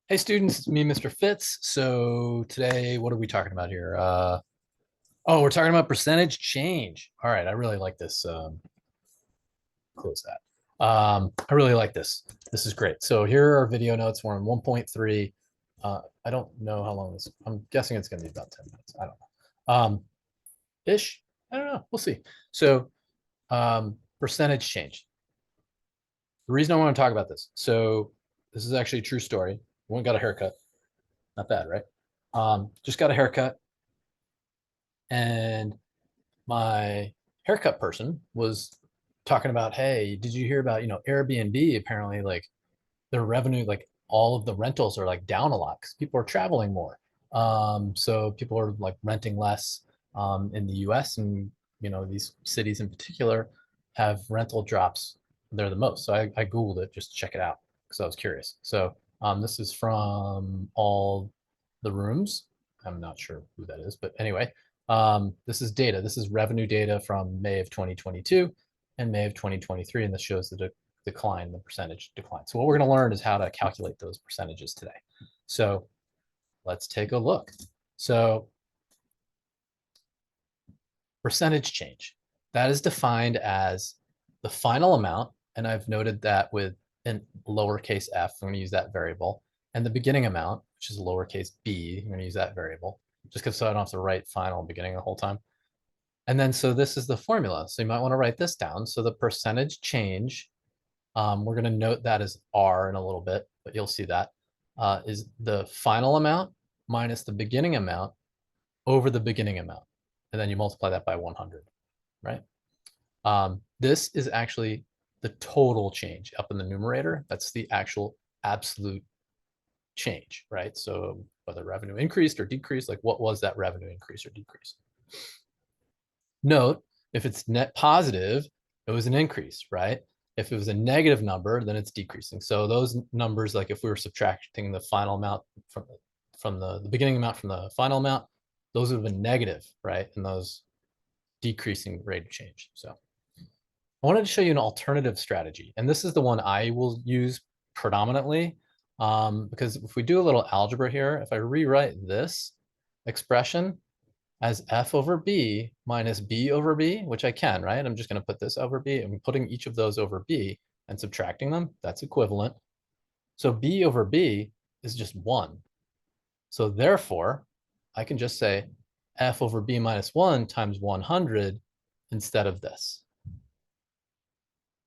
Hey students, it's me, Mr. Fitz. So today, what are we talking about here? We're talking about percentage change. All right, I really like this. Close that. I really like this. This is great. So here are our video notes. We're on 1.3. I don't know how long this. I'm guessing it's going to be about 10 minutes. I don't know. Ish. I don't know. We'll see. So percentage change. The reason I want to talk about this. So this is actually a true story. One got a haircut. Not bad, right? Just got a haircut. And my haircut person was talking about, hey, did you hear about, Airbnb? Apparently, like their revenue, like all of the rentals are like down a lot because people are traveling more. So people are like renting less in the US, and these cities in particular have rental drops. They're the most. So I Googled it just to check it out because I was curious. So this is from All the Rooms. I'm not sure who that is, but anyway, this is data. This is revenue data from May of 2022 and May of 2023, and this shows the decline, the percentage decline. So what we're going to learn is how to calculate those percentages today. So let's take a look. So percentage change, that is defined as the final amount, and I've noted that with in lowercase f, I'm going to use that variable, and the beginning amount, which is lowercase b, I'm going to use that variable, just because so I don't have to write final and beginning the whole time. And then so this is the formula. So you might want to write this down. So the percentage change, we're going to note that as R in a little bit, but you'll see that is the final amount minus the beginning amount over the beginning amount. And then you multiply that by 100, right? This is actually the total change up in the numerator. That's the actual absolute change, right? So whether revenue increased or decreased, like what was that revenue increase or decrease? Note, if it's net positive, it was an increase, right? If it was a negative number, then it's decreasing. So those numbers, like if we were subtracting the final amount from the beginning amount from the final amount, those would have been negative, right? And those decreasing rate of change. So I wanted to show you an alternative strategy. And this is the one I will use predominantly, because if we do a little algebra here, if I rewrite this expression as f over b minus b over b, which I can, right? I'm just going to put this over b. I'm putting each of those over b and subtracting them. That's equivalent. So b over b is just 1. So therefore, I can just say f over b minus 1 times 100 instead of this.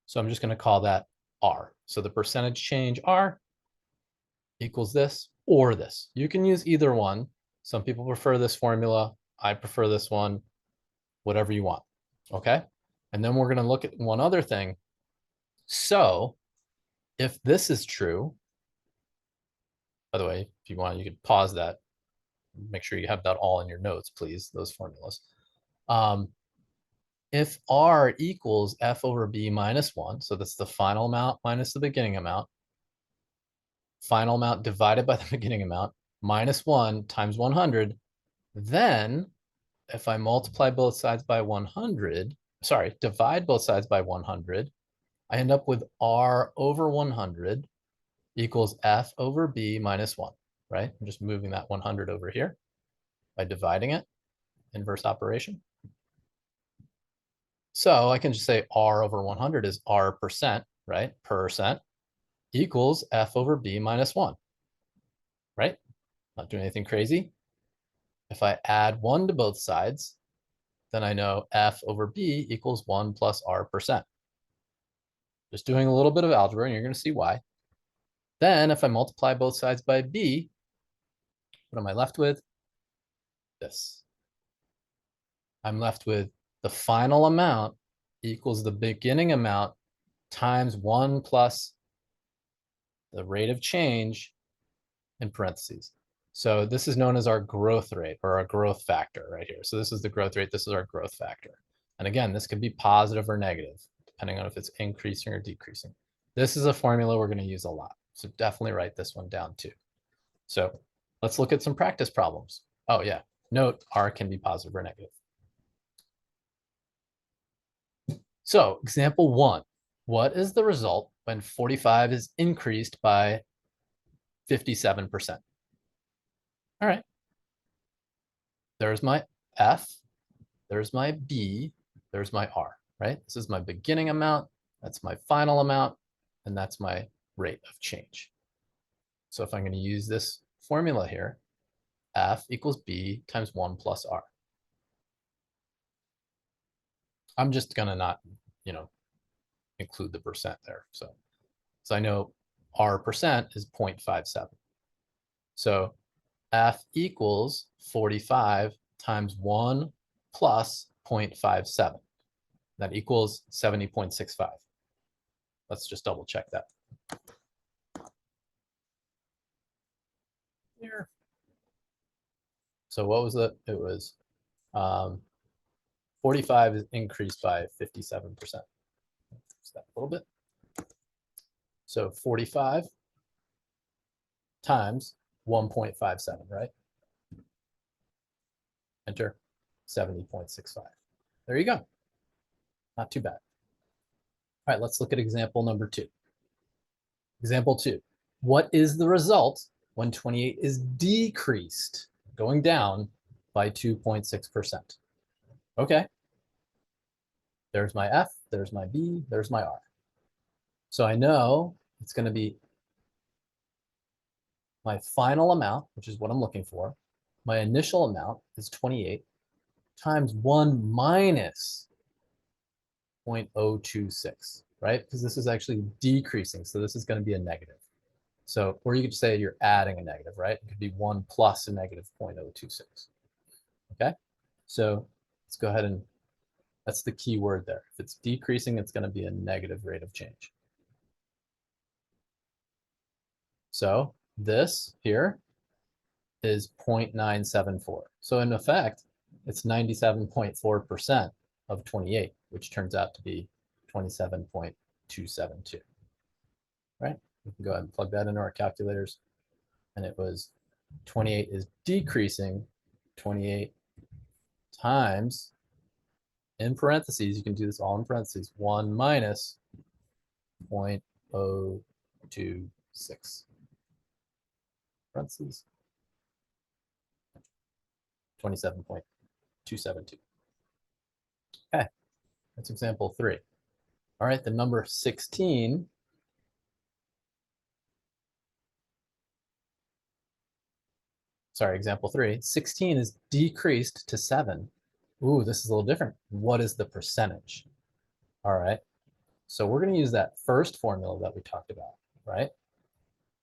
So I'm just going to call that r. So the percentage change r equals this or this. You can use either one. Some people prefer this formula. I prefer this one, whatever you want. Okay. And then we're going to look at one other thing. So if this is true, by the way, if you want, you could pause that. Make sure you have that all in your notes, please, those formulas. If r equals f over b minus 1, so that's the final amount minus the beginning amount, final amount divided by the beginning amount, minus 1 times 100, then if I multiply both sides by 100, sorry, divide both sides by 100, I end up with r over 100 equals f over b minus 1, right? I'm just moving that 100 over here by dividing it, inverse operation. So I can just say r over 100 is r percent, right? Percent equals f over b minus 1, right? Not doing anything crazy. If I add 1 to both sides, then I know f over b equals 1 plus r percent. Just doing a little bit of algebra, and you're going to see why. Then if I multiply both sides by b, what am I left with? This. I'm left with the final amount equals the beginning amount times 1 plus the rate of change in parentheses. So this is known as our growth rate or our growth factor right here. So this is the growth rate. This is our growth factor. And again, this could be positive or negative, depending on if it's increasing or decreasing. This is a formula we're going to use a lot. So definitely write this one down too. So let's look at some practice problems. Oh yeah, note R can be positive or negative. So example 1, what is the result when 45 is increased by 57%. All right. There's my F, there's my B, there's my R, right? This is my beginning amount, that's my final amount, and that's my rate of change. So if I'm going to use this formula here, F equals B times 1 plus R. I'm just going to not, include the percent there. So I know R percent is 0.57. So F equals 45 times 1 plus 0.57. That equals 70.65. Let's just double check that. Here. So what was it? It was 45 is increased by 57%. That a little bit. So 45 times 1.57, right? Enter 70.65. There you go. Not too bad. All right, let's look at example number 2. Example 2. What is the result when 28 is decreased, going down by 2.6%? Okay. There's my F, there's my B, there's my R. So I know it's going to be my final amount, which is what I'm looking for. My initial amount is 28 times 1 minus 0.026, right? Because this is actually decreasing, so this is going to be a negative. So, or you could say you're adding a negative, right? It could be 1 plus a negative 0.026. Okay, so let's go ahead and that's the key word there. If it's decreasing, it's going to be a negative rate of change. So this here is 0.974. So in effect, it's 97.4% of 28, which turns out to be 27.272. Right? We can go ahead and plug that into our calculators. And it was 28 is decreasing 28 times, in parentheses, you can do this all in parentheses, 1 minus 0.026. Parentheses. 27.272. Okay, that's example 3. All right, the number 16 sorry, example 3, 16 is decreased to 7. Ooh, this is a little different. What is the percentage? All right, so we're going to use that first formula that we talked about, right?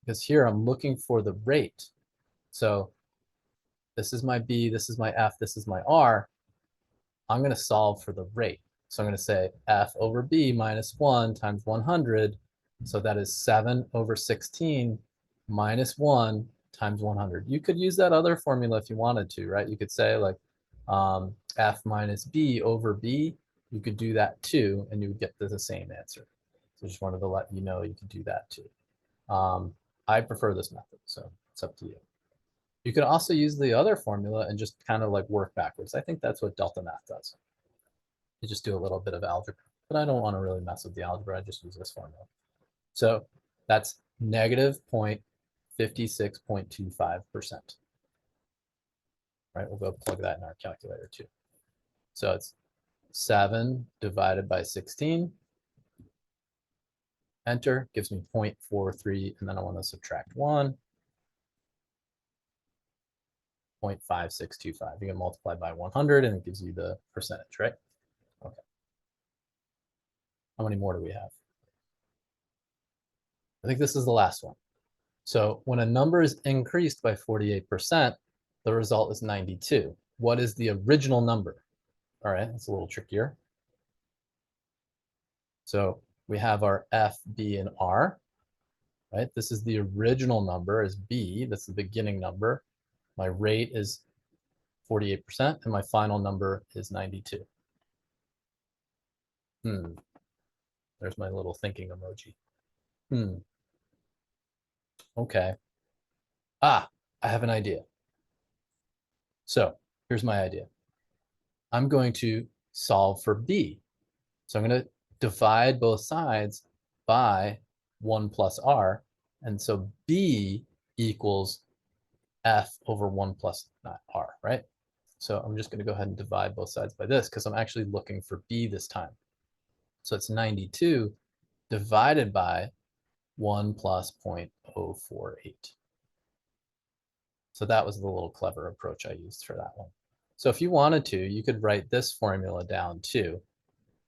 Because here I'm looking for the rate. So this is my B, this is my F, this is my R. I'm going to solve for the rate. So I'm going to say F over B minus 1 times 100. So that is 7 over 16 minus 1 times 100. You could use that other formula if you wanted to, right? You could say like F minus B over B. You could do that too, and you would get the same answer. So just wanted to let you know you could do that too. I prefer this method, so it's up to you. You could also use the other formula and just kind of like work backwards. I think that's what Delta Math does. You just do a little bit of algebra, but I don't want to really mess with the algebra. I just use this formula. So that's negative 0.56.25%. Right, we'll go plug that in our calculator too. So it's 7 divided by 16. Enter, gives me 0.43, and then I want to subtract 1. 0.5625. You can multiply by 100 and it gives you the percentage, right? Okay. How many more do we have? I think this is the last one. So when a number is increased by 48%, the result is 92. What is the original number? All right, that's a little trickier. So we have our F, B, and R, right? This is the original number is B. That's the beginning number. My rate is 48%, and my final number is 92. There's my little thinking emoji. Okay. I have an idea. So here's my idea. I'm going to solve for B. So I'm going to divide both sides by 1 plus R. And so B equals F over 1 plus R, right? So I'm just going to go ahead and divide both sides by this because I'm actually looking for B this time. So it's 92 divided by 1 plus 0.048. So that was the little clever approach I used for that one. So if you wanted to, you could write this formula down too,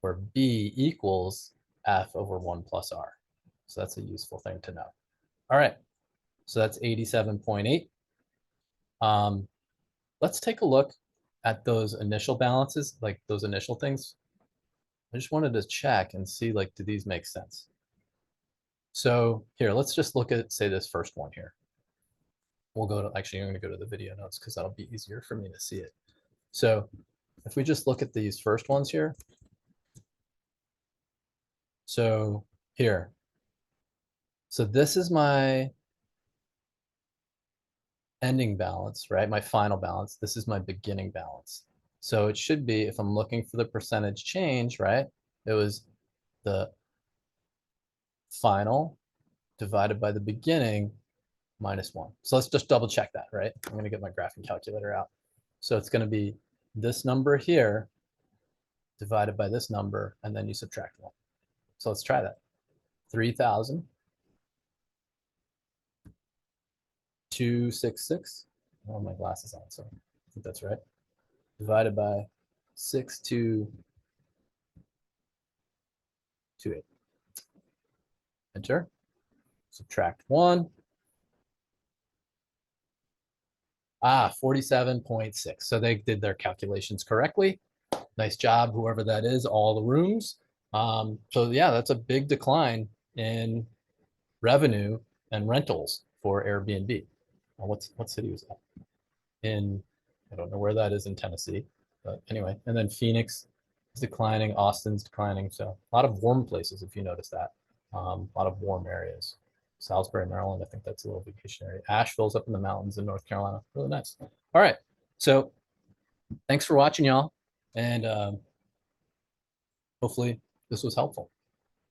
where B equals F over 1 plus R. So that's a useful thing to know. All right, so that's 87.8. Let's take a look at those initial balances, like those initial things. I just wanted to check and see, like, do these make sense? So here, let's just look at, say, this first one here. We'll go to, actually, I'm going to go to the video notes because that'll be easier for me to see it. So if we just look at these first ones here. So here. So this is my ending balance, right? My final balance. This is my beginning balance. So it should be, if I'm looking for the percentage change, right? It was the final divided by the beginning minus 1. So let's just double check that, right? I'm going to get my graphing calculator out. So it's going to be this number here divided by this number, and then you subtract 1. So let's try that. 3,000. 266. Oh, my glasses on, so I think that's right. Divided by 6228. Enter. Subtract 1. 47.6. So they did their calculations correctly. Nice job, whoever that is, all the rooms. So yeah, that's a big decline in revenue and rentals for Airbnb. What city was that? In, I don't know where that is in Tennessee, but anyway. And then Phoenix is declining, Austin's declining. So a lot of warm places, if you notice that. A lot of warm areas. Salisbury, Maryland, I think that's a little vacation area. Asheville's up in the mountains in North Carolina. Really nice. All right. So thanks for watching, y'all. And hopefully this was helpful.